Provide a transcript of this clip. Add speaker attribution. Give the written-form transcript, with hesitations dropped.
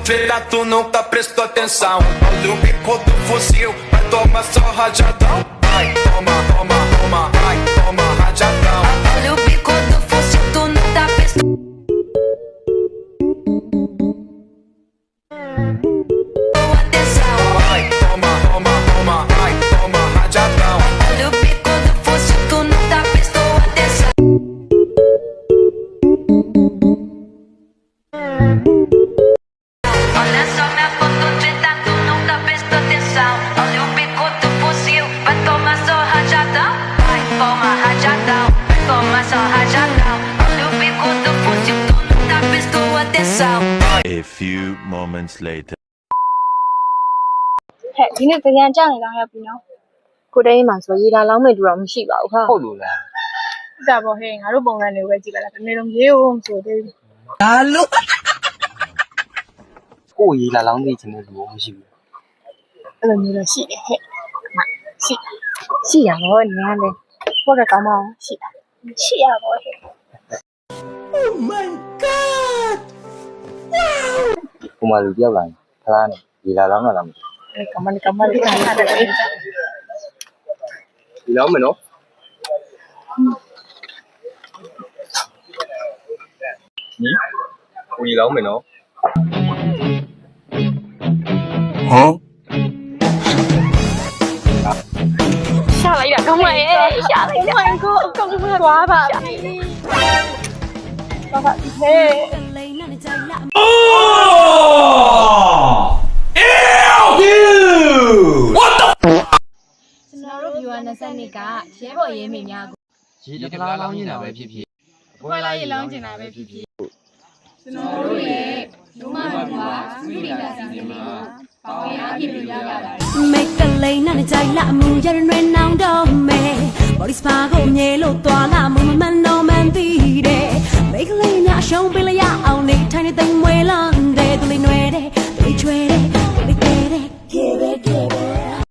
Speaker 1: treta, tu nunca prestou atenção. Olha o bico do fuzil, vai tomar só rajadão. Vai, toma, toma, toma, vai, toma, rajadão.
Speaker 2: Olha o bico do fuzil, tu nunca prestou atenção.
Speaker 1: Vai, toma, toma, toma, vai, toma, rajadão.
Speaker 2: Olha o bico do fuzil, tu nunca prestou atenção. Olha só minha foto treta, tu nunca prestou atenção. Olha o bico do fuzil, vai tomar só rajadão. Vai tomar rajadão, vai tomar só rajadão. Olha o bico do fuzil, tu nunca prestou atenção.
Speaker 3: A few moments later.
Speaker 4: ဟဲ့ဒီနေ့ကြံကြနေတော့ရောက်ပြီနော်ကိုတိန်မှာဆိုရေလာလောင်းမဲ့တူတော့မရှိပါဘူးဟာ
Speaker 5: ဟုတ်လို့လား
Speaker 4: ဟုတ်တာပေါ့ဟဲ့ငါတို့ပုံစံတွေပဲကြည့်ပါလားတနေ့လုံးရေဦးဆိုသေးဘူး
Speaker 5: ကိုယ်ရေးလာလောင်းသိချင်တဲ့လူကမရှိဘူး
Speaker 4: အဲ့လိုမျိုးတော့ရှိတယ်ဟဲ့ရှိရပါဘောနင်ကလည်းဘက်ကကောင်းမအောင်ရှိရပါဘောဟဲ့
Speaker 5: ကိုမလူတယောက်လာရင်ခလားနဲ့ရေးလာလောင်းလာလားမသိ
Speaker 4: အဲ့ကမလေးထားတယ်ကြ
Speaker 5: ဘူးလောင်းမယ်နော်ညီကိုရေးလောင်းမယ်နော်
Speaker 4: ရှာလိုက်တာကောင်းမရဲ့ရှာလိုက်တာ Oh my god အကုန်လုံးသွားပါပြီဘာဒီဟဲ့
Speaker 6: ကျွန်တော်တို့ viewer 22ကရဲဘော်ရဲမိများကို
Speaker 5: ရေးတလားလောင်းနေတာပဲဖြစ်ဖြစ်ဘွဲလာရေးလောင်းနေတာပဲဖြစ်ဖြစ်
Speaker 6: ကျွန်တော်တို့ရဲ့လူမလူပါစုမိတာစီစဉ်မှာပေါင်းရဖြစ်လို့ရပါတယ်
Speaker 7: Make a lane နဲ့ကြိုင်လာမှုရရင်တွေနောင်တော့မယ် Body spa ကိုမြေလို့သွားလာမှုမမှန်တော့မှန်သေးတယ် Make a lane နဲ့ရှုံးပေးလိုက်ရအောင်နေထိုင်နေသိမ်မွေးလား